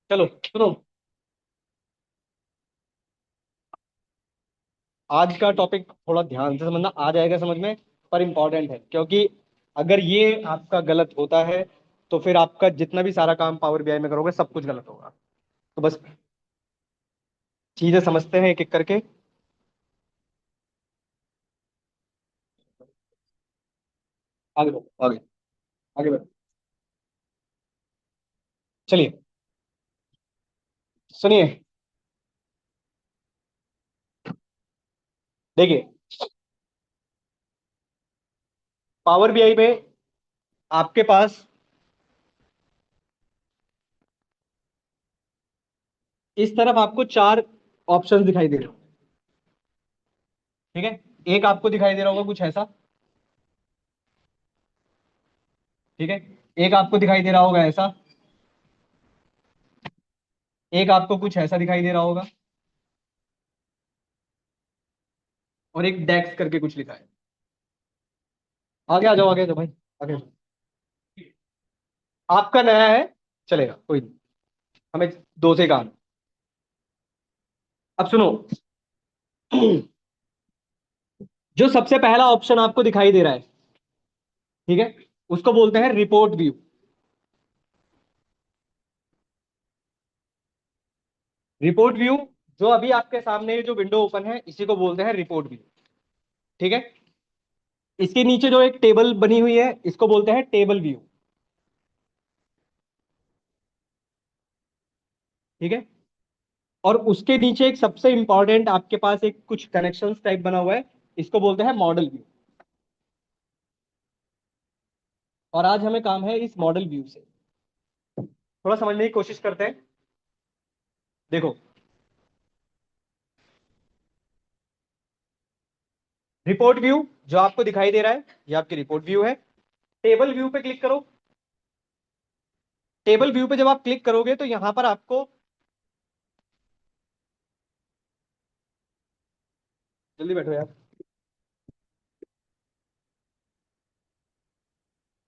चलो सुनो। आज का टॉपिक थोड़ा ध्यान से समझना, आ जाएगा समझ में, पर इंपॉर्टेंट है क्योंकि अगर ये आपका गलत होता है तो फिर आपका जितना भी सारा काम पावर बीआई में करोगे सब कुछ गलत होगा। तो बस चीजें समझते हैं एक एक करके। आगे बढ़ो, आगे आगे बढ़ो। चलिए सुनिए। देखिए, पावर बीआई में आपके पास इस तरफ आपको चार ऑप्शंस दिखाई दे रहे हो। ठीक है, एक आपको दिखाई दे रहा होगा कुछ ऐसा। ठीक है, एक आपको दिखाई दे रहा होगा ऐसा। एक आपको कुछ ऐसा दिखाई दे रहा होगा। और एक डेक्स करके कुछ लिखा है। आगे आ जाओ, आगे आ जाओ भाई, आगे आ जाओ। आपका नया है, चलेगा कोई नहीं। हमें दो से काम। अब सुनो। जो सबसे पहला ऑप्शन आपको दिखाई दे रहा है, ठीक है, उसको बोलते हैं रिपोर्ट व्यू। रिपोर्ट व्यू, जो अभी आपके सामने जो विंडो ओपन है इसी को बोलते हैं रिपोर्ट व्यू। ठीक है, इसके नीचे जो एक टेबल बनी हुई है इसको बोलते हैं टेबल व्यू। ठीक है, और उसके नीचे एक सबसे इंपॉर्टेंट आपके पास एक कुछ कनेक्शंस टाइप बना हुआ है, इसको बोलते हैं मॉडल व्यू। और आज हमें काम है इस मॉडल व्यू से। थोड़ा समझने की कोशिश करते हैं। देखो, रिपोर्ट व्यू जो आपको दिखाई दे रहा है ये आपकी रिपोर्ट व्यू है। टेबल व्यू पे क्लिक करो। टेबल व्यू पे जब आप क्लिक करोगे तो यहां पर आपको, जल्दी बैठो यार।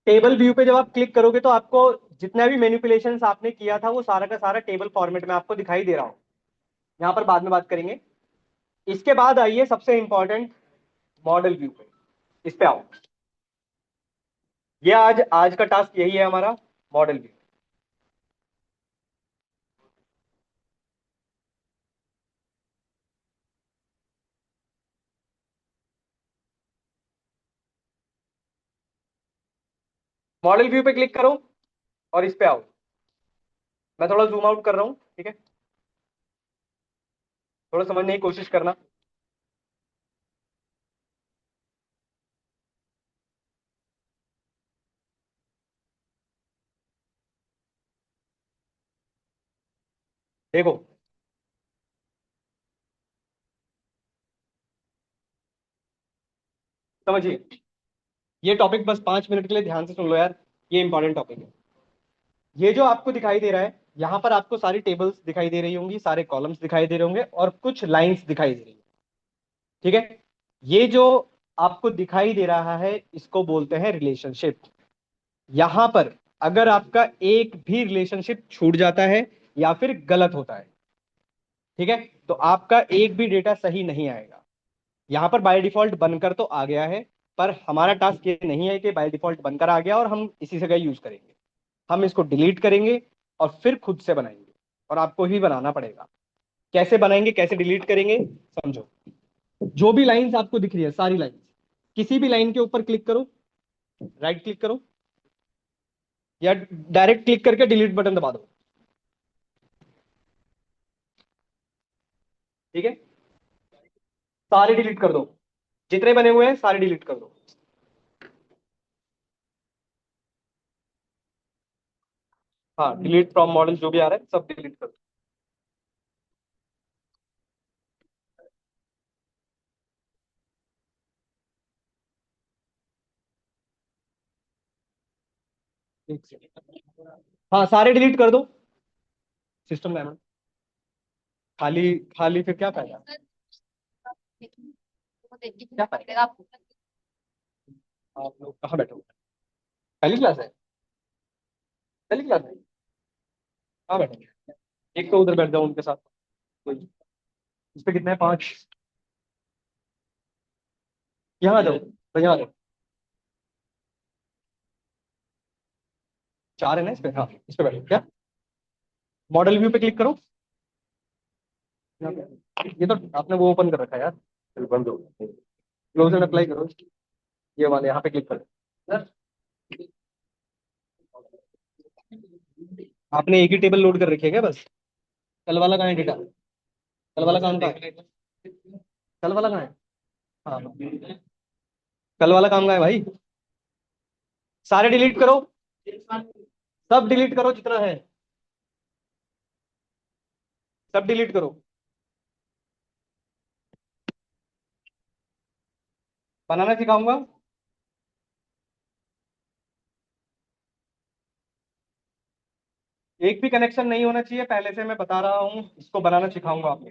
टेबल व्यू पे जब आप क्लिक करोगे तो आपको जितना भी मैनिपुलेशंस आपने किया था वो सारा का सारा टेबल फॉर्मेट में आपको दिखाई दे रहा हो। यहां पर बाद में बात करेंगे। इसके बाद आइए सबसे इंपॉर्टेंट मॉडल व्यू पे, इस पे आओ। ये आज आज का टास्क यही है हमारा, मॉडल व्यू। मॉडल व्यू पे क्लिक करो और इस पे आओ। मैं थोड़ा जूम आउट कर रहा हूं, ठीक है, थोड़ा समझने की कोशिश करना। देखो, समझिए, ये टॉपिक बस 5 मिनट के लिए ध्यान से सुन लो यार। ये इंपॉर्टेंट टॉपिक है। ये जो आपको दिखाई दे रहा है, यहां पर आपको सारी टेबल्स दिखाई दे रही होंगी, सारे कॉलम्स दिखाई दे रहे होंगे और कुछ लाइंस दिखाई दे रही है। ठीक है, ये जो आपको दिखाई दे रहा है इसको बोलते हैं रिलेशनशिप। यहां पर अगर आपका एक भी रिलेशनशिप छूट जाता है या फिर गलत होता है, ठीक है, तो आपका एक भी डेटा सही नहीं आएगा। यहां पर बाय डिफॉल्ट बनकर तो आ गया है, पर हमारा टास्क ये नहीं है कि बाय डिफॉल्ट बनकर आ गया और हम इसी जगह यूज करेंगे। हम इसको डिलीट करेंगे और फिर खुद से बनाएंगे। और आपको ही बनाना पड़ेगा। कैसे बनाएंगे, कैसे डिलीट करेंगे, समझो। जो भी लाइंस आपको दिख रही है सारी लाइंस, किसी भी लाइन के ऊपर क्लिक करो, राइट क्लिक करो, या डायरेक्ट क्लिक करके डिलीट बटन दबा दो। ठीक है, सारे डिलीट कर दो। जितने बने हुए हैं सारे डिलीट कर दो। हाँ, डिलीट फ्रॉम मॉडल जो भी आ रहा है सब डिलीट कर दो। एक सेकंड। हाँ, सारे डिलीट कर दो। System diamond. खाली खाली फिर क्या फायदा। क्या फायदा। आप लोग कहाँ बैठे हो। पहली क्लास है। पहली क्लास है। कहाँ बैठे हो? एक तो उधर बैठ जाओ उनके साथ। कोई इस पे कितने हैं? 5। यहाँ आ जाओ तो यहाँ आ जाओ। 4 है ना इस पे? हाँ इस पे बैठो क्या। मॉडल व्यू पे क्लिक करो। यहाँ पे। ये तो आपने वो ओपन कर रखा है यार। फिर बंद हो। क्लोज एंड अप्लाई करो। ये वाले यहाँ पे क्लिक करो। आपने एक ही टेबल लोड कर रखी है क्या बस? कल वाला कहाँ है डेटा? कल वाला काम कहाँ है? कल वाला कहाँ है? हाँ कल वाला काम कहाँ है भाई? सारे डिलीट करो। सब डिलीट करो जितना है। सब डिलीट करो। बनाना सिखाऊंगा। एक भी कनेक्शन नहीं होना चाहिए पहले से, मैं बता रहा हूँ, इसको बनाना सिखाऊंगा आपको।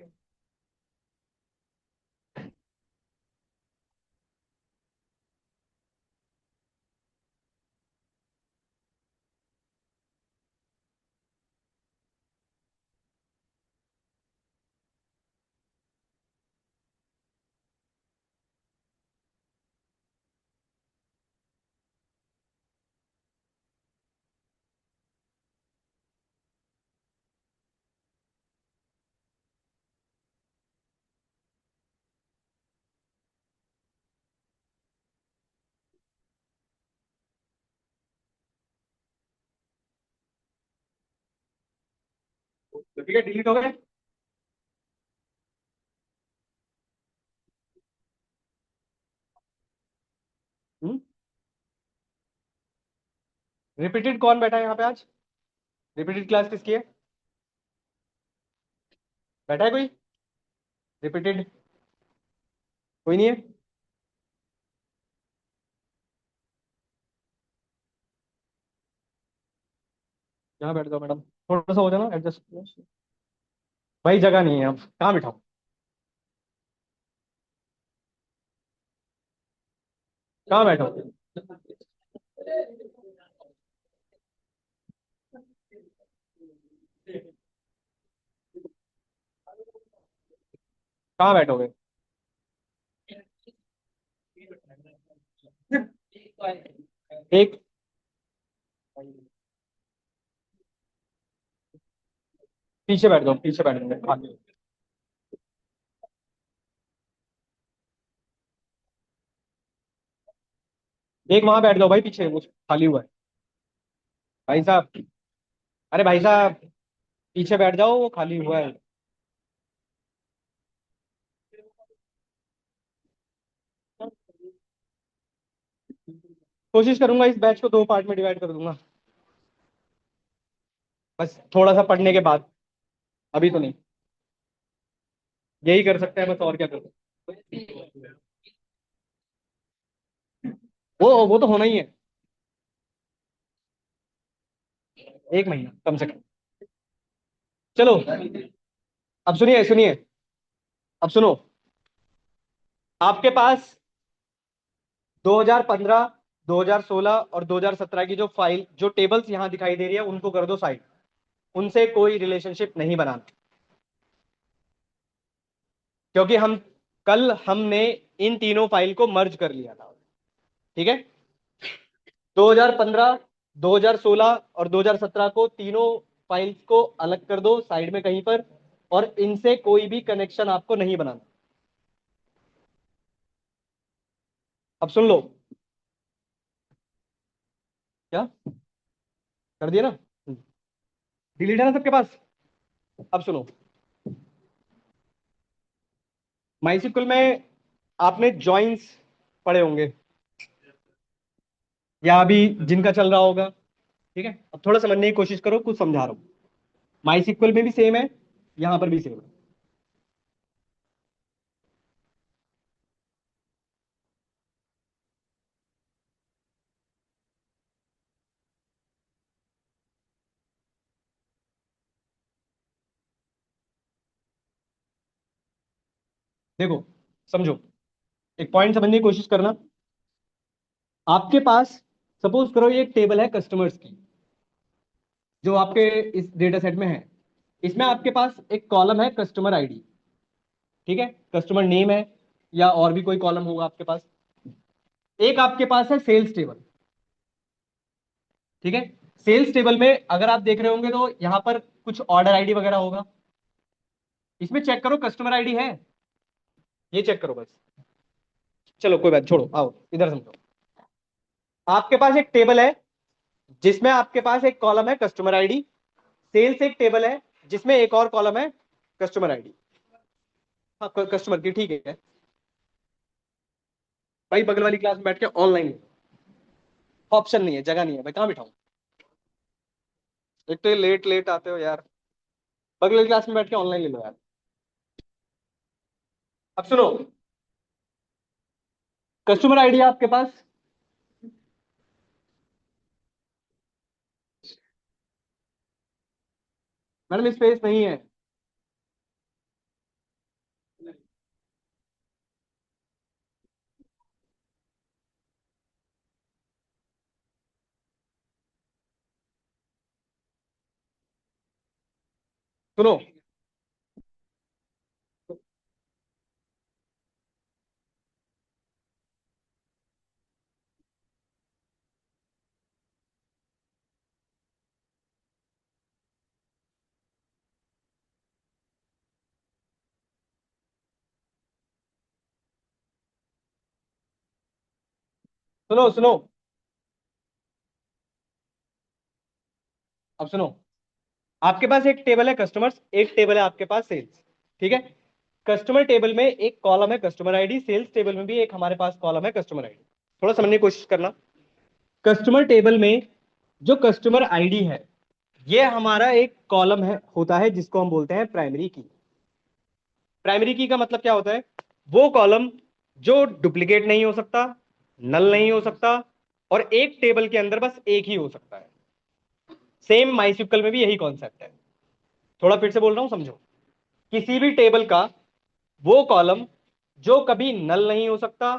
तो ठीक है, डिलीट हो गए। रिपीटेड कौन बैठा है यहाँ पे आज? रिपीटेड क्लास किसकी है? बैठा है कोई? रिपीटेड कोई नहीं है? यहाँ बैठ जाओ मैडम। थोड़ा सा हो जाना एडजस्ट। भाई जगह नहीं है, अब कहाँ बिठाओ? कहाँ बैठो? कहाँ बैठोगे? एक पीछे बैठ जाओ, पीछे बैठ जाओ आगे। एक वहां बैठ जाओ भाई, पीछे वो खाली हुआ है। भाई साहब, अरे भाई साहब, पीछे बैठ जाओ, वो खाली हुआ है। कोशिश करूंगा इस बैच को 2 पार्ट में डिवाइड कर दूंगा, बस थोड़ा सा पढ़ने के बाद। अभी तो नहीं। यही कर सकते हैं बस, और क्या कर सकते हैं। वो तो होना ही है। 1 महीना कम से कम। चलो, अब सुनिए सुनिए। अब सुनो। आपके पास 2015, 2016 और 2017 की जो फाइल, जो टेबल्स यहाँ दिखाई दे रही है, उनको कर दो साइड। उनसे कोई रिलेशनशिप नहीं बनाना। क्योंकि कल हमने इन तीनों फाइल को मर्ज कर लिया था। ठीक है। 2015, 2016 और 2017 को, तीनों फाइल्स को अलग कर दो साइड में कहीं पर। और इनसे कोई भी कनेक्शन आपको नहीं बनाना। अब सुन लो। क्या कर दिया ना? डिलीट है ना सबके पास? अब सुनो। माइसिक्वल में आपने जॉइंस पढ़े होंगे, या अभी जिनका चल रहा होगा। ठीक है, अब थोड़ा समझने की कोशिश करो, कुछ समझा रहा हूं। माइसिक्वल में भी सेम है, यहां पर भी सेम है। देखो, समझो, एक पॉइंट समझने की कोशिश करना। आपके पास, सपोज करो, ये एक टेबल है कस्टमर्स की, जो आपके इस डेटा सेट में है। इसमें आपके पास एक कॉलम है कस्टमर आईडी, ठीक है, कस्टमर नेम है, या और भी कोई कॉलम होगा आपके पास। एक आपके पास है सेल्स टेबल, ठीक है। सेल्स टेबल में अगर आप देख रहे होंगे तो यहां पर कुछ ऑर्डर आईडी वगैरह होगा। इसमें चेक करो कस्टमर आईडी है, ये चेक करो बस। चलो कोई बात छोड़ो, आओ इधर समझो। आपके पास एक टेबल है जिसमें आपके पास एक कॉलम है कस्टमर आईडी, सेल्स एक टेबल है जिसमें एक और कॉलम है कस्टमर आईडी। हाँ, कस्टमर की, ठीक है भाई, बगल वाली क्लास में बैठ के ऑनलाइन ऑप्शन नहीं है, जगह नहीं है भाई, कहाँ बिठाऊं। एक तो लेट लेट आते हो यार, बगल वाली क्लास में बैठ के ऑनलाइन ले लो यार। अब सुनो, कस्टमर आईडी है आपके पास, मैडम स्पेस नहीं है। सुनो सुनो सुनो, अब सुनो, आपके पास एक टेबल है कस्टमर्स, एक टेबल है आपके पास सेल्स, ठीक है। कस्टमर टेबल में एक कॉलम है कस्टमर आईडी, सेल्स टेबल में भी एक हमारे पास कॉलम है कस्टमर आईडी। थोड़ा समझने की कोशिश करना। कस्टमर टेबल में जो कस्टमर आईडी है, ये हमारा एक कॉलम है, होता है जिसको हम बोलते हैं प्राइमरी की। प्राइमरी की का मतलब क्या होता है? वो कॉलम जो डुप्लीकेट नहीं हो सकता, नल नहीं हो सकता, और एक टेबल के अंदर बस एक ही हो सकता है। सेम माइस्क्ल में भी यही कॉन्सेप्ट है। थोड़ा फिर से बोल रहा हूं, समझो। किसी भी टेबल का वो कॉलम जो कभी नल नहीं हो सकता,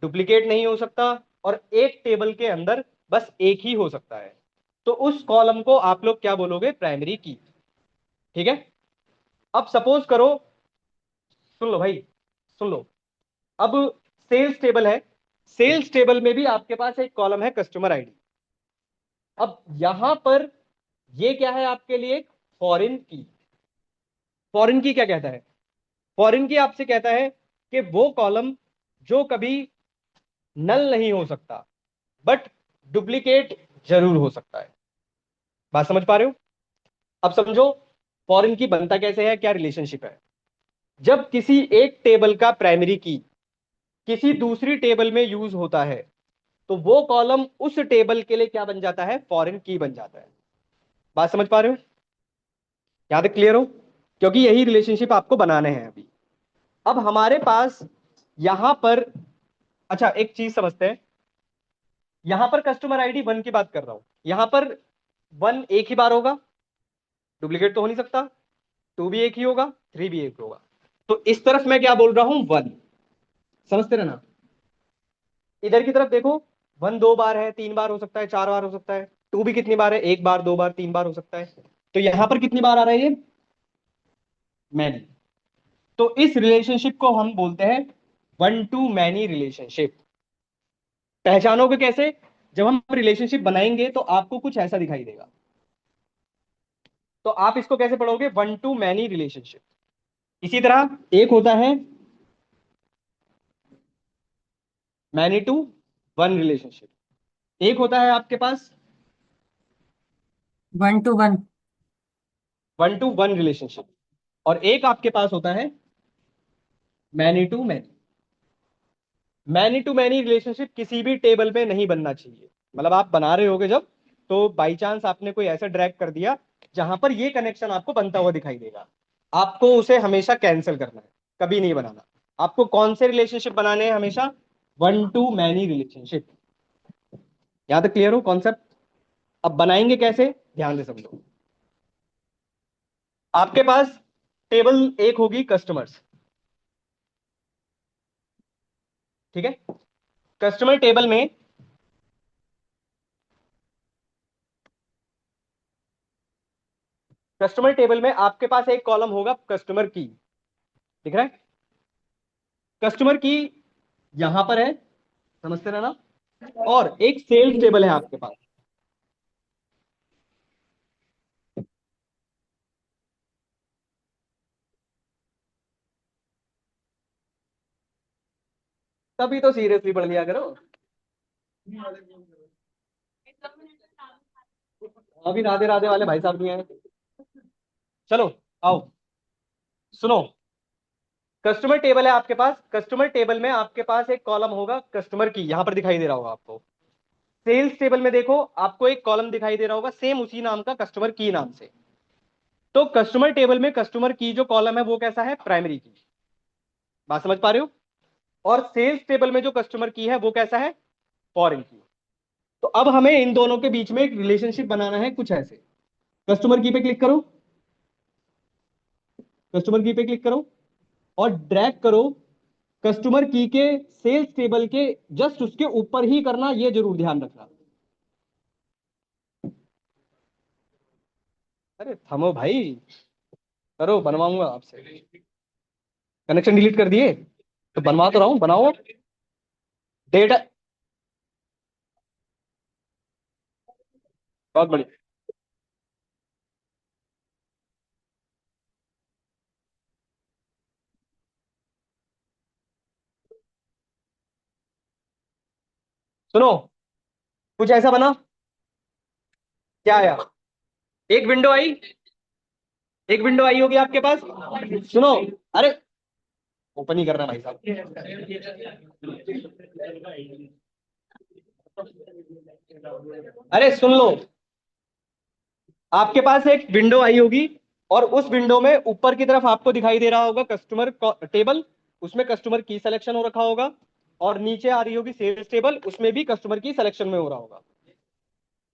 डुप्लीकेट नहीं हो सकता, और एक टेबल के अंदर बस एक ही हो सकता है, तो उस कॉलम को आप लोग क्या बोलोगे? प्राइमरी की, ठीक है। अब सपोज करो, सुन लो भाई, सुन लो। अब सेल्स टेबल है, सेल्स टेबल में भी आपके पास एक कॉलम है कस्टमर आईडी। अब यहां पर ये क्या है आपके लिए? फॉरेन की। फॉरेन की क्या कहता है? फॉरेन की आपसे कहता है कि वो कॉलम जो कभी नल नहीं हो सकता, बट डुप्लीकेट जरूर हो सकता है। बात समझ पा रहे हो? अब समझो फॉरेन की बनता कैसे है, क्या रिलेशनशिप है। जब किसी एक टेबल का प्राइमरी की किसी दूसरी टेबल में यूज होता है, तो वो कॉलम उस टेबल के लिए क्या बन जाता है? फॉरेन की बन जाता है। बात समझ पा रहे हो? यहां तक क्लियर हो? क्योंकि यही रिलेशनशिप आपको बनाने हैं अभी। अब हमारे पास यहां पर, अच्छा एक चीज समझते हैं। यहां पर कस्टमर आईडी वन की बात कर रहा हूं, यहां पर वन एक ही बार होगा, डुप्लीकेट तो हो नहीं सकता। टू भी एक ही होगा, थ्री भी एक होगा। तो इस तरफ मैं क्या बोल रहा हूं? वन। समझते रहना। इधर की तरफ देखो, वन दो बार है, तीन बार हो सकता है, चार बार हो सकता है। टू भी कितनी बार है? एक बार, दो बार, तीन बार हो सकता है। तो यहां पर कितनी बार आ रहा है ये? मैनी। तो इस रिलेशनशिप को हम बोलते हैं वन टू मैनी रिलेशनशिप। पहचानोगे कैसे? जब हम रिलेशनशिप बनाएंगे तो आपको कुछ ऐसा दिखाई देगा। तो आप इसको कैसे पढ़ोगे? One two many relationship. इसी तरह एक होता है मैनी टू वन रिलेशनशिप, एक होता है आपके पास one to one. One to one relationship, और एक आपके पास होता है many to many. Many to many relationship किसी भी टेबल में नहीं बनना चाहिए। मतलब आप बना रहे होगे जब, तो बाई चांस आपने कोई ऐसा ड्रैग कर दिया जहां पर ये कनेक्शन आपको बनता हुआ दिखाई देगा, आपको उसे हमेशा कैंसिल करना है, कभी नहीं बनाना। आपको कौन से रिलेशनशिप बनाने हैं? हमेशा वन टू मैनी रिलेशनशिप। यहां तक क्लियर हो कॉन्सेप्ट? अब बनाएंगे कैसे, ध्यान से समझो। आपके पास टेबल एक होगी कस्टमर्स, ठीक है। कस्टमर टेबल में कस्टमर टेबल में आपके पास एक कॉलम होगा कस्टमर की, दिख रहा है? कस्टमर की यहां पर है, समझते रहे ना? और एक सेल्स टेबल है आपके पास। तभी तो सीरियसली पढ़ लिया करो। अभी राधे राधे वाले भाई साहब नहीं आए। चलो आओ, सुनो। कस्टमर टेबल है आपके पास, कस्टमर टेबल में आपके पास एक कॉलम होगा कस्टमर की, यहां पर दिखाई दे रहा होगा आपको। सेल्स टेबल में देखो, आपको एक कॉलम दिखाई दे रहा होगा सेम उसी नाम का, कस्टमर की नाम से। तो कस्टमर टेबल में कस्टमर की जो कॉलम है वो कैसा है? प्राइमरी की। बात समझ पा रहे हो? और सेल्स टेबल में जो कस्टमर की है वो कैसा है? फॉरेन की। तो अब हमें इन दोनों के बीच में एक रिलेशनशिप बनाना है कुछ ऐसे। कस्टमर की पे क्लिक करो, कस्टमर की पे क्लिक करो और ड्रैग करो कस्टमर की के सेल्स टेबल के जस्ट उसके ऊपर ही करना, ये जरूर ध्यान रखना। अरे थमो भाई, करो, बनवाऊंगा आपसे। कनेक्शन डिलीट कर दिए तो बनवा तो रहा हूं, बनाओ। डेटा, बहुत बढ़िया। सुनो, कुछ ऐसा बना, क्या आया? एक विंडो आई, एक विंडो आई होगी आपके पास। सुनो, अरे ओपन ही करना भाई साहब। अरे सुन लो, आपके पास एक विंडो आई होगी और उस विंडो में ऊपर की तरफ आपको दिखाई दे रहा होगा कस्टमर टेबल, उसमें कस्टमर की सिलेक्शन हो रखा होगा। और नीचे आ रही होगी सेल्स टेबल, उसमें भी कस्टमर की सिलेक्शन में हो रहा होगा।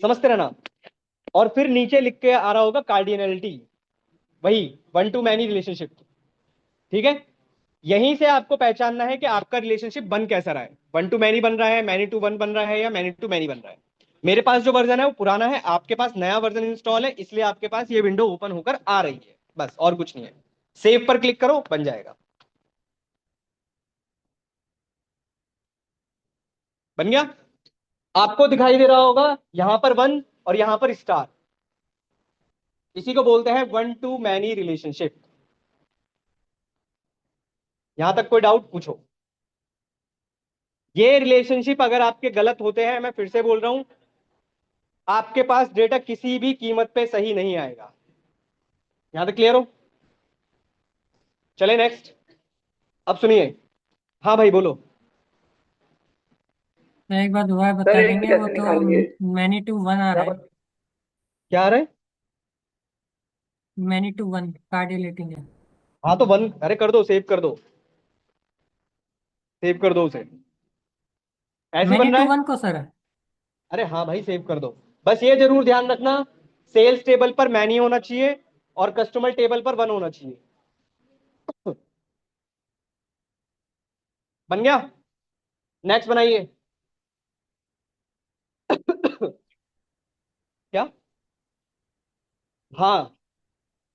समझते रहना। और फिर नीचे लिख के आ रहा होगा कार्डिनलिटी, वही वन टू मैनी रिलेशनशिप। ठीक है? यहीं से आपको पहचानना है कि आपका रिलेशनशिप बन कैसा रहा है, वन टू मैनी बन रहा है, मैनी टू वन बन रहा है, या मैनी टू मैनी बन रहा है। मेरे पास जो वर्जन है वो पुराना है, आपके पास नया वर्जन इंस्टॉल है, इसलिए आपके पास ये विंडो ओपन होकर आ रही है, बस और कुछ नहीं है। सेव पर क्लिक करो, बन जाएगा। बन गया। आपको दिखाई दे रहा होगा यहां पर वन और यहां पर स्टार, इसी को बोलते हैं वन टू मैनी रिलेशनशिप। यहां तक कोई डाउट पूछो। ये रिलेशनशिप अगर आपके गलत होते हैं, मैं फिर से बोल रहा हूं, आपके पास डेटा किसी भी कीमत पे सही नहीं आएगा। यहां तक क्लियर हो? चले नेक्स्ट। अब सुनिए। हाँ भाई बोलो। तो एक बार दोबारा सर बता एक देंगे, वो कैसे तो निकालेंगे? मैनी टू वन आ क्या रहा है। क्या आ रहा है? Many to one cardinality है। हाँ तो वन, अरे कर दो, सेव कर दो, सेव कर दो उसे। ऐसे ही मैनी बन रहा टू है। वन को सर। अरे हाँ भाई सेव कर दो। बस ये जरूर ध्यान रखना, सेल्स टेबल पर मैनी होना चाहिए और कस्टमर टेबल पर वन होना चाहिए। बन गया? नेक्स्ट बनाइए। क्या? हाँ,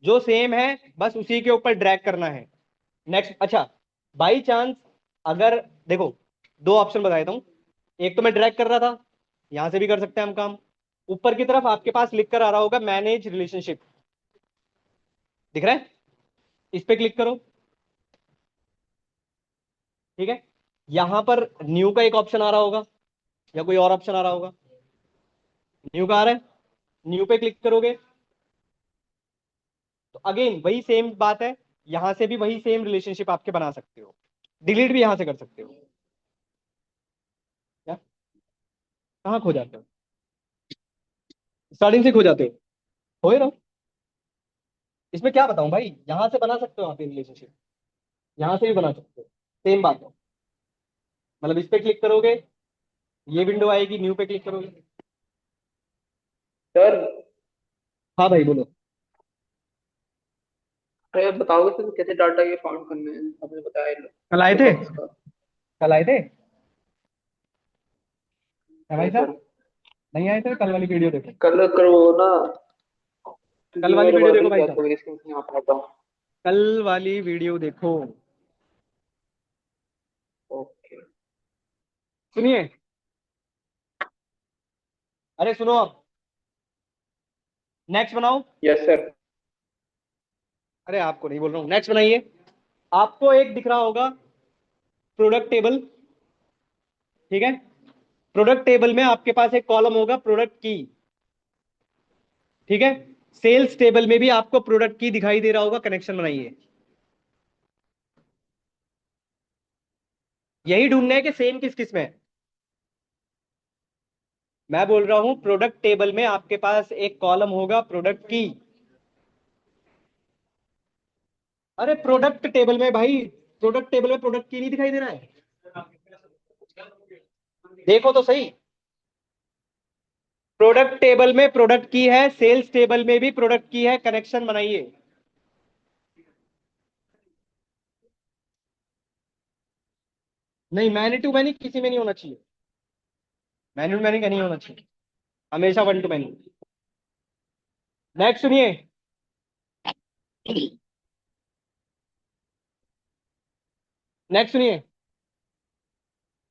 जो सेम है बस उसी के ऊपर ड्रैग करना है। नेक्स्ट। अच्छा, बाई चांस अगर, देखो, दो ऑप्शन बता देता हूं। एक तो मैं ड्रैग कर रहा था, यहां से भी कर सकते हैं हम काम। ऊपर की तरफ आपके पास लिख कर आ रहा होगा मैनेज रिलेशनशिप, दिख रहा है? इस पे क्लिक करो। ठीक है? यहां पर न्यू का एक ऑप्शन आ रहा होगा, या कोई और ऑप्शन आ रहा होगा। न्यू का आ रहा है, न्यू पे क्लिक करोगे तो अगेन वही सेम बात है, यहां से भी वही सेम रिलेशनशिप आपके बना सकते हो। डिलीट भी यहां से कर सकते हो। क्या? कहाँ खो जाते हो? स्टार्टिंग से खो जाते हो ही रहो। इसमें क्या बताऊं भाई, यहां से बना सकते हो आप रिलेशनशिप, यहां से भी बना सकते हो। सेम बात है। मतलब इस पे क्लिक करोगे, ये विंडो आएगी, न्यू पे क्लिक करोगे। सर हाँ भाई बोलो। अरे आप बताओगे सर कैसे डाटा ये फाउंड करने हैं? आपने बताया कल आए ये थे, बॉक्स का। कल आए थे, है भाई नहीं साहब? सर, नहीं आए थे? कल वाली वीडियो देखो। कल करो ना। कल जी वाली मेरे वीडियो को देखो अभी भाई बात साहब, हो गई, इसके यहाँ पर आता हूँ। कल वाली वीडियो देखो। ओके। सुनिए, अरे सुनो, आप नेक्स्ट बनाओ। Yes sir. अरे आपको नहीं बोल रहा हूँ, नेक्स्ट बनाइए। आपको एक दिख रहा होगा प्रोडक्ट टेबल, ठीक है। प्रोडक्ट टेबल में आपके पास एक कॉलम होगा प्रोडक्ट की, ठीक है। सेल्स टेबल में भी आपको प्रोडक्ट की दिखाई दे रहा होगा, कनेक्शन बनाइए। यही ढूंढना है कि सेम किस किस में है। मैं बोल रहा हूं प्रोडक्ट टेबल में आपके पास एक कॉलम होगा प्रोडक्ट की। अरे प्रोडक्ट टेबल में भाई, प्रोडक्ट टेबल में प्रोडक्ट की नहीं दिखाई दे रहा है? देखो तो सही, प्रोडक्ट टेबल में प्रोडक्ट की है, सेल्स टेबल में भी प्रोडक्ट की है, कनेक्शन बनाइए। नहीं, मैनी टू मैनी किसी में नहीं होना चाहिए, मैनी टू मैनी का नहीं होना चाहिए, हमेशा वन टू मैनी। नेक्स्ट सुनिए, नेक्स्ट सुनिए।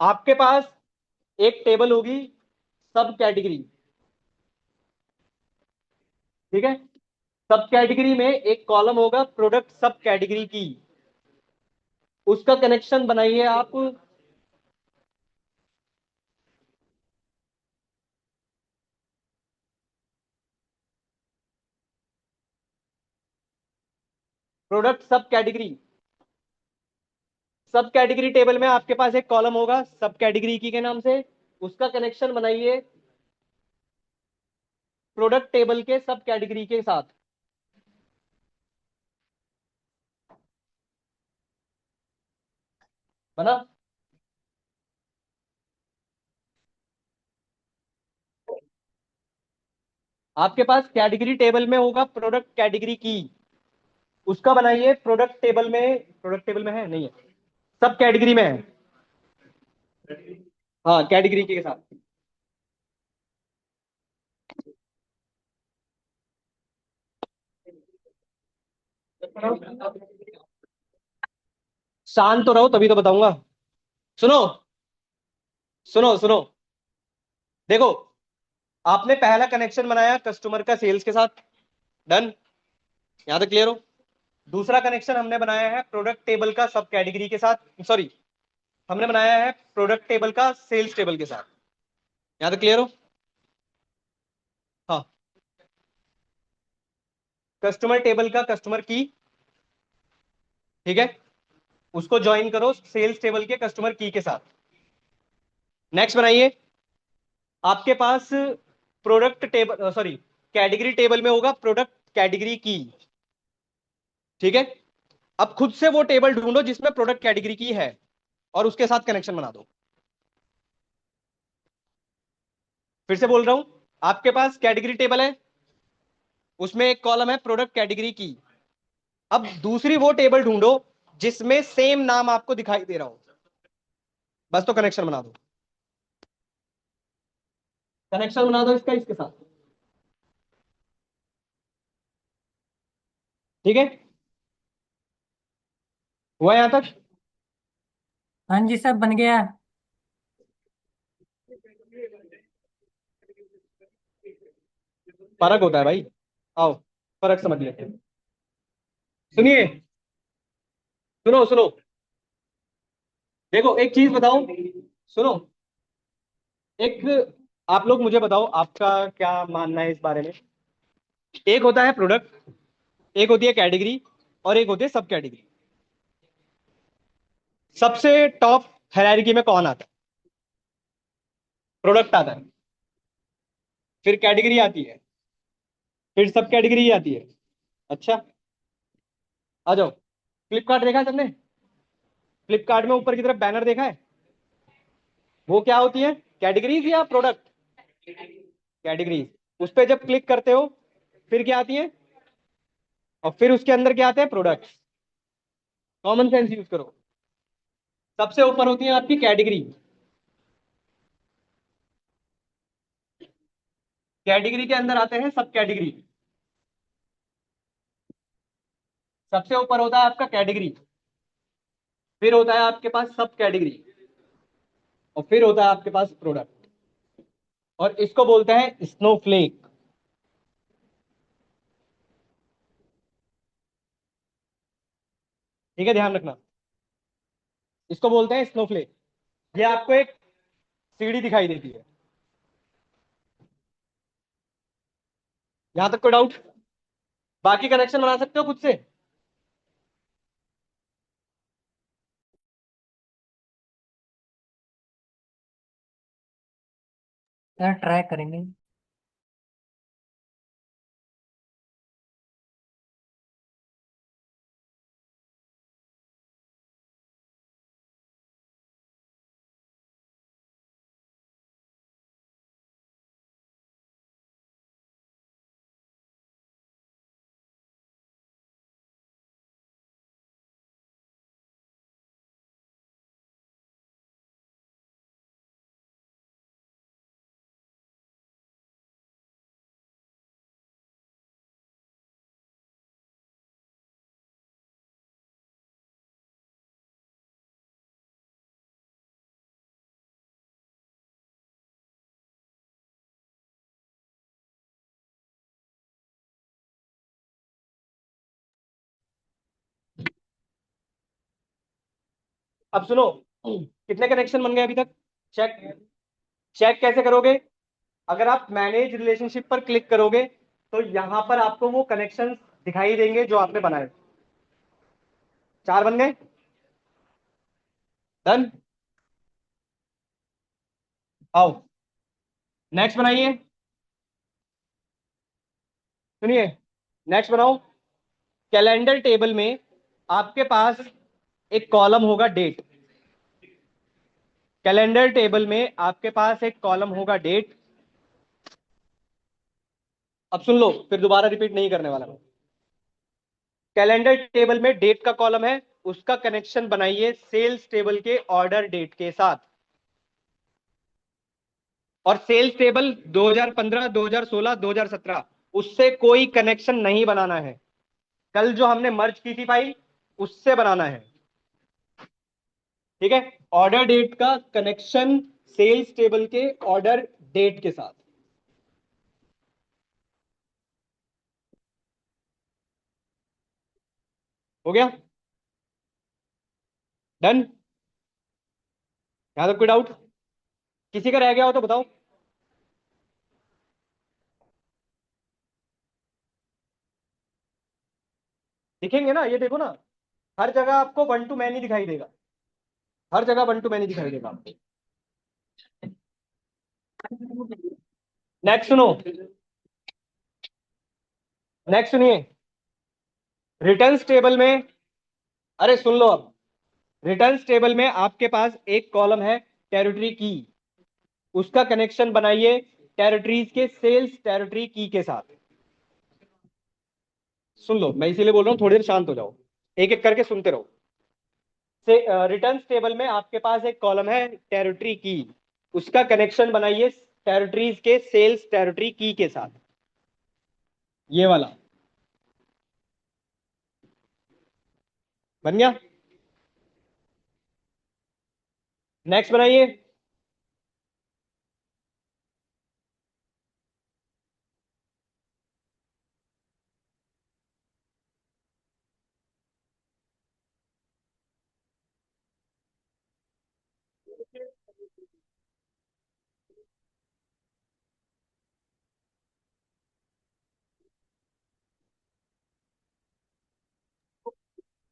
आपके पास एक टेबल होगी सब कैटेगरी, ठीक है। सब कैटेगरी में एक कॉलम होगा प्रोडक्ट सब कैटेगरी की, उसका कनेक्शन बनाइए आप। प्रोडक्ट सब कैटेगरी, सब कैटेगरी टेबल में आपके पास एक कॉलम होगा सब कैटेगरी की के नाम से, उसका कनेक्शन बनाइए प्रोडक्ट टेबल के सब कैटेगरी के साथ। बना? आपके पास कैटेगरी टेबल में होगा प्रोडक्ट कैटेगरी की, उसका बनाइए प्रोडक्ट टेबल में। प्रोडक्ट टेबल में है नहीं है, सब कैटेगरी में है। हाँ, कैटेगरी के साथ। शांत तो रहो तभी तो बताऊंगा। सुनो, सुनो सुनो, देखो, आपने पहला कनेक्शन बनाया कस्टमर का सेल्स के साथ, डन, यहां तक क्लियर हो। दूसरा कनेक्शन हमने बनाया है प्रोडक्ट टेबल का सब कैटेगरी के साथ, सॉरी, हमने बनाया है प्रोडक्ट टेबल का सेल्स टेबल के साथ, यहां तक क्लियर हो। हाँ, कस्टमर टेबल का कस्टमर की, ठीक है, उसको ज्वाइन करो सेल्स टेबल के कस्टमर की के साथ। नेक्स्ट बनाइए, आपके पास product table, sorry, category table में होगा प्रोडक्ट कैटेगरी की, ठीक है। अब खुद से वो टेबल ढूंढो जिसमें प्रोडक्ट कैटेगरी की है और उसके साथ कनेक्शन बना दो। फिर से बोल रहा हूं, आपके पास कैटेगरी टेबल है, उसमें एक कॉलम है प्रोडक्ट कैटेगरी की। अब दूसरी वो टेबल ढूंढो जिसमें सेम नाम आपको दिखाई दे रहा हो, बस तो कनेक्शन बना दो। कनेक्शन बना दो इसका इसके साथ, ठीक है। हुआ यहां तक? हाँ जी सब बन गया। फर्क होता है भाई, आओ फर्क समझ लेते हैं। सुनिए, सुनो सुनो, देखो एक चीज बताओ, सुनो, एक, आप लोग मुझे बताओ आपका क्या मानना है इस बारे में। एक होता है प्रोडक्ट, एक होती है कैटेगरी, और एक होती है सब कैटेगरी। सबसे टॉप हायरार्की में कौन आता है? प्रोडक्ट आता है, फिर कैटेगरी आती है, फिर सब कैटेगरी आती है। अच्छा, आ जाओ। फ्लिपकार्ट देखा है सबने? फ्लिपकार्ट में ऊपर की तरफ बैनर देखा है? वो क्या होती है, कैटेगरीज या प्रोडक्ट? कैटेगरीज। उस पर जब क्लिक करते हो फिर क्या आती है, और फिर उसके अंदर क्या आते हैं, प्रोडक्ट्स। कॉमन सेंस यूज करो। सबसे ऊपर होती है आपकी कैटेगरी, कैटेगरी के अंदर आते हैं सब कैटेगरी, सबसे ऊपर होता है आपका कैटेगरी, फिर होता है आपके पास सब कैटेगरी, और फिर होता है आपके पास प्रोडक्ट, और इसको बोलते हैं स्नोफ्लेक। ठीक है, ध्यान रखना, इसको बोलते हैं स्नोफ्लेक। ये आपको एक सीढ़ी दिखाई देती है। यहां तक कोई डाउट? बाकी कनेक्शन बना सकते हो खुद से। सर ट्राई करेंगे। अब सुनो, कितने कनेक्शन बन गए अभी तक? चेक, चेक कैसे करोगे? अगर आप मैनेज रिलेशनशिप पर क्लिक करोगे तो यहां पर आपको वो कनेक्शन दिखाई देंगे जो आपने बनाए। 4 बन गए। डन। आओ नेक्स्ट बनाइए। सुनिए, नेक्स्ट बनाओ। कैलेंडर टेबल में आपके पास एक कॉलम होगा डेट। कैलेंडर टेबल में आपके पास एक कॉलम होगा डेट। अब सुन लो, फिर दोबारा रिपीट नहीं करने वाला मैं। कैलेंडर टेबल में डेट का कॉलम है, उसका कनेक्शन बनाइए सेल्स टेबल के ऑर्डर डेट के साथ। और सेल्स टेबल 2015, 2016, 2017 उससे कोई कनेक्शन नहीं बनाना है। कल जो हमने मर्ज की थी फाइल, उससे बनाना है। ठीक है, ऑर्डर डेट का कनेक्शन सेल्स टेबल के ऑर्डर डेट के साथ। हो गया? डन। यहां तक कोई डाउट? किसी का रह गया हो तो बताओ। दिखेंगे ना, ये देखो ना, हर जगह आपको वन टू मैनी दिखाई देगा। हर जगह वन टू मैनी दिखाई देगा आपको। नेक्स्ट सुनो, नेक्स्ट सुनिए। रिटर्न्स टेबल में, अरे सुन लो अब, रिटर्न्स टेबल में आपके पास एक कॉलम है टेरिटरी की, उसका कनेक्शन बनाइए टेरिटरीज के सेल्स टेरिटरी की के साथ। सुन लो, मैं इसीलिए बोल रहा हूं थोड़ी देर शांत हो जाओ, एक एक करके सुनते रहो। से रिटर्न्स टेबल में आपके पास एक कॉलम है टेरिटरी की, उसका कनेक्शन बनाइए टेरिटरीज के सेल्स टेरिटरी की के साथ। ये वाला बन गया। नेक्स्ट बनाइए।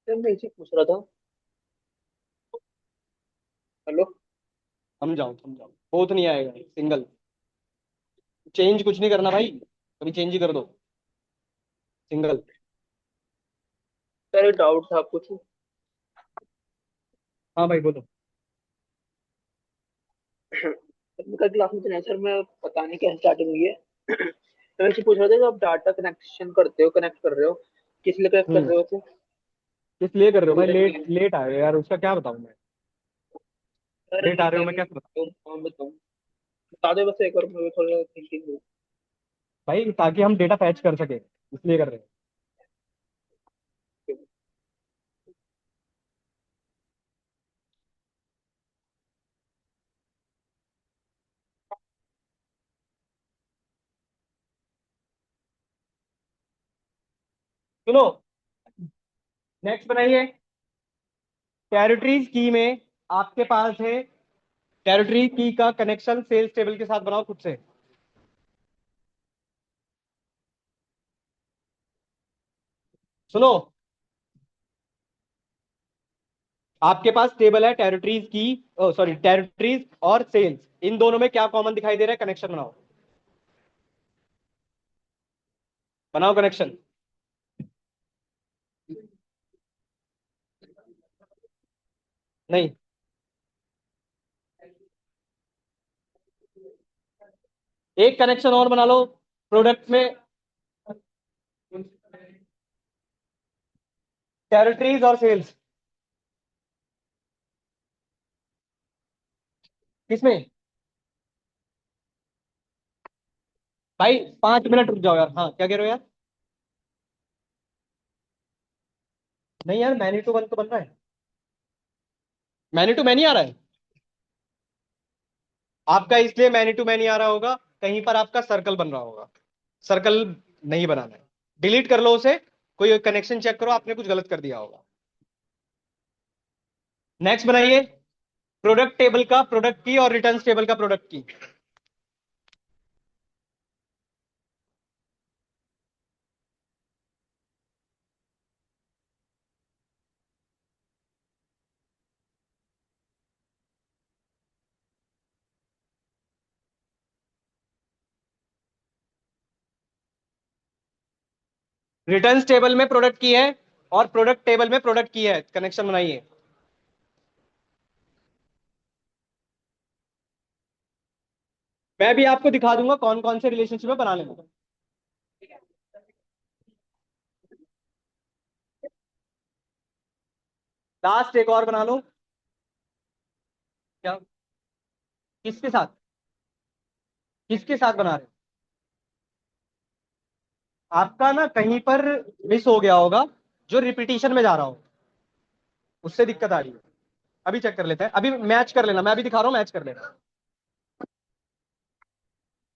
सर मैं इसे पूछ रहा था। हेलो। समझाओ समझाओ, बहुत नहीं आएगा, सिंगल। चेंज कुछ नहीं करना भाई, कभी चेंज ही कर दो, सिंगल। सर एक डाउट था कुछ। हाँ भाई बोलो। सर मैं कल क्लास में तो नहीं सर, मैं पता नहीं कैसे स्टार्टिंग हुई है। तो मैं इसे पूछ रहा था, जब आप डाटा कनेक्शन करते हो, कनेक्ट कर रहे हो, किस लिए कनेक्ट कर हम्म, रहे हो उसे? किस लिए कर रहे हो भाई? लेट लेट आ रहे हो यार, उसका क्या बताऊं मैं? सर लेट आ रहे हो, मैं मैं क्या बताऊं? बताऊँ, बता दो बस एक बार, मुझे थोड़ा थिंकिंग। भाई ताकि हम डेटा फैच कर सके, इसलिए कर रहे हैं। सुनो, नेक्स्ट बनाइए। टेरिटरीज की में आपके पास है, टेरिटरी की का कनेक्शन सेल्स टेबल के साथ बनाओ खुद से। सुनो, आपके पास टेबल है टेरिटरीज की, सॉरी टेरिटरीज और सेल्स, इन दोनों में क्या कॉमन दिखाई दे रहा है? कनेक्शन बनाओ, बनाओ कनेक्शन। नहीं, एक कनेक्शन और बना लो प्रोडक्ट में, टेरिटरीज और सेल्स। किसमें? भाई 5 मिनट रुक जाओ यार। हाँ, क्या कह रहे हो यार? नहीं यार, मैनी टू वन तो बन रहा है, मैनी टू मैनी आ रहा है आपका, इसलिए मैनी टू मैनी आ रहा होगा, कहीं पर आपका सर्कल बन रहा होगा। सर्कल नहीं बनाना है, डिलीट कर लो उसे। कोई कनेक्शन चेक करो, आपने कुछ गलत कर दिया होगा। नेक्स्ट बनाइए, प्रोडक्ट टेबल का प्रोडक्ट की और रिटर्न टेबल का प्रोडक्ट की। रिटर्न टेबल में प्रोडक्ट की है और प्रोडक्ट टेबल में प्रोडक्ट की है, कनेक्शन बनाइए। मैं भी आपको दिखा दूंगा कौन कौन से रिलेशनशिप में बना लेंगे। लास्ट एक और बना लो। क्या? किसके साथ? किसके साथ बना रहे हो? आपका ना कहीं पर मिस हो गया होगा, जो रिपीटिशन में जा रहा हो, उससे दिक्कत आ रही है। अभी चेक कर लेते हैं, अभी मैच कर लेना, मैं अभी दिखा रहा हूँ, मैच कर लेना।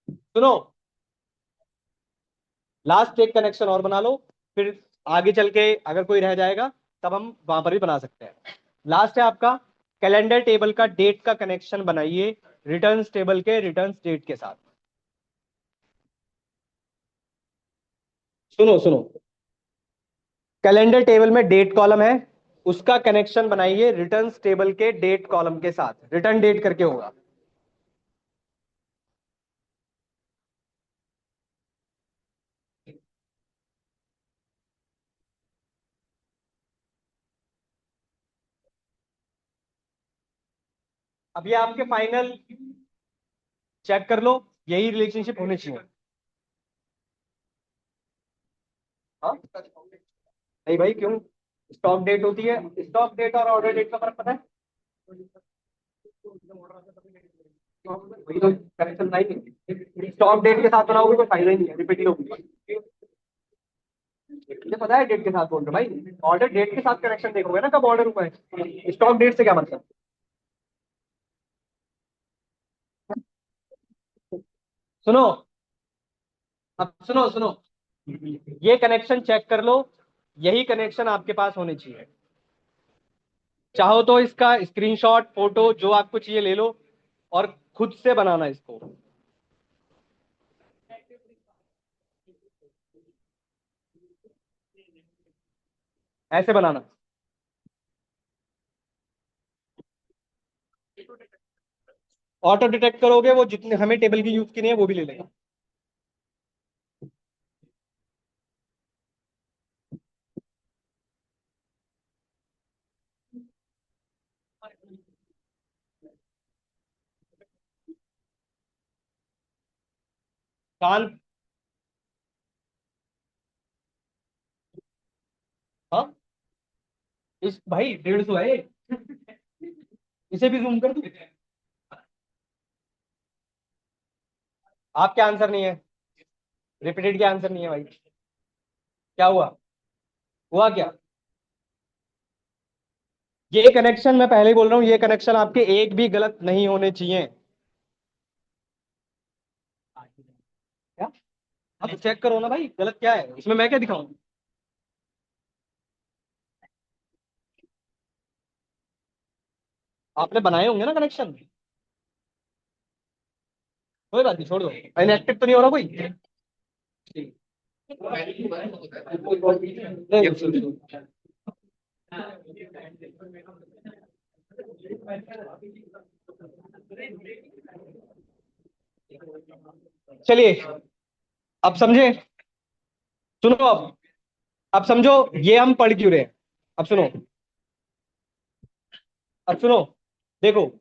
सुनो, लास्ट एक कनेक्शन और बना लो, फिर आगे चल के अगर कोई रह जाएगा तब हम वहां पर भी बना सकते हैं। लास्ट है आपका, कैलेंडर टेबल का डेट का कनेक्शन बनाइए रिटर्न्स टेबल के रिटर्न्स डेट के साथ। सुनो सुनो, कैलेंडर टेबल में डेट कॉलम है, उसका कनेक्शन बनाइए रिटर्न्स टेबल के डेट कॉलम के साथ, रिटर्न डेट करके होगा। अब ये आपके फाइनल चेक कर लो, यही रिलेशनशिप होनी चाहिए। हाँ, नहीं भाई क्यों? स्टॉक डेट होती है, स्टॉक डेट और ऑर्डर डेट का फर्क पता है? वही तो कनेक्शन नहीं, स्टॉक डेट के साथ बनाओगे तो फायदा ही नहीं है, रिपीट ही होगी। मुझे पता है डेट के साथ बोल रहे हो भाई, ऑर्डर डेट के साथ कनेक्शन देखोगे ना, कब ऑर्डर हुआ है, स्टॉक डेट से क्या मतलब? सुनो, अब सुनो सुनो, ये कनेक्शन चेक कर लो, यही कनेक्शन आपके पास होने चाहिए। चाहो तो इसका स्क्रीनशॉट फोटो जो आपको चाहिए ले लो और खुद से बनाना इसको, ऐसे बनाना। ऑटो डिटेक्ट करोगे, वो जितने हमें टेबल की यूज की नहीं है वो भी ले लेगा। कान, हाँ, इस भाई 150 है ये। इसे भी जूम कर दूं? आपका आंसर नहीं है, रिपीटेड का आंसर नहीं है भाई। क्या हुआ? हुआ क्या? ये कनेक्शन मैं पहले ही बोल रहा हूँ, ये कनेक्शन आपके एक भी गलत नहीं होने चाहिए। क्या? आप चेक करो ना भाई, गलत क्या है इसमें, मैं क्या दिखाऊं? आपने बनाए होंगे ना कनेक्शन, कोई बात नहीं, छोड़ दो। इनएक्टिव तो नहीं हो रहा कोई? नहीं, चलिए अब समझे। सुनो अब समझो ये हम पढ़ क्यों रहे हैं। अब सुनो, अब सुनो, देखो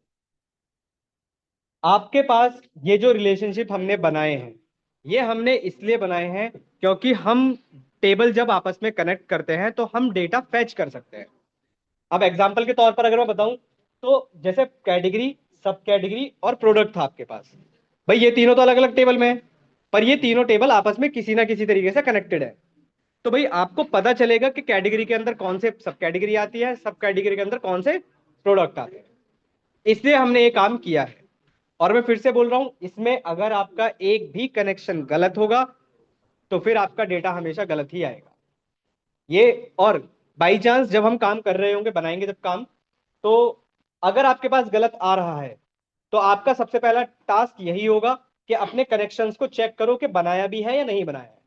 आपके पास ये जो रिलेशनशिप हमने बनाए हैं, ये हमने इसलिए बनाए हैं क्योंकि हम टेबल जब आपस में कनेक्ट करते हैं तो हम डेटा फैच कर सकते हैं। अब एग्जांपल के तौर पर अगर मैं बताऊं, तो जैसे कैटेगरी, सब कैटेगरी और प्रोडक्ट था आपके पास, भाई ये तीनों तो अलग अलग टेबल में है, पर ये तीनों टेबल आपस में किसी ना किसी तरीके से कनेक्टेड है। तो भाई आपको पता चलेगा कि कैटेगरी के अंदर कौन से सब कैटेगरी आती है, सब कैटेगरी के अंदर कौन से प्रोडक्ट आते हैं। इसलिए हमने ये काम किया है। और मैं फिर से बोल रहा हूं, इसमें अगर आपका एक भी कनेक्शन गलत होगा तो फिर आपका डेटा हमेशा गलत ही आएगा। ये, और बाई चांस जब हम काम कर रहे होंगे, बनाएंगे जब काम, तो अगर आपके पास गलत आ रहा है तो आपका सबसे पहला टास्क यही होगा कि अपने कनेक्शंस को चेक करो कि बनाया भी है या नहीं बनाया है।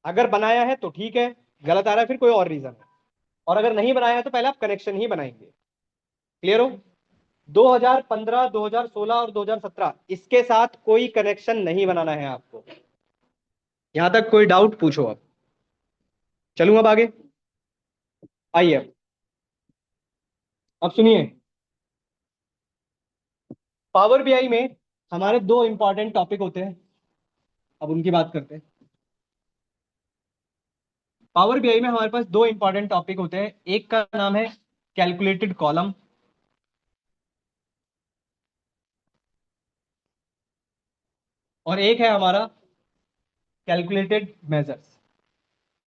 अगर बनाया है तो ठीक है, गलत आ रहा है फिर कोई और रीजन है। और अगर नहीं बनाया है तो पहले आप कनेक्शन ही बनाएंगे। क्लियर हो? 2015, 2016 और 2017 इसके साथ कोई कनेक्शन नहीं बनाना है आपको। यहां तक कोई डाउट पूछो। अब चलूं अब आगे, आइए अब सुनिए। पावर बीआई में हमारे दो इंपॉर्टेंट टॉपिक होते हैं, अब उनकी बात करते हैं। पावर बीआई में हमारे पास दो इंपॉर्टेंट टॉपिक होते हैं, एक का नाम है कैलकुलेटेड कॉलम, और एक है हमारा कैलकुलेटेड मेजर्स।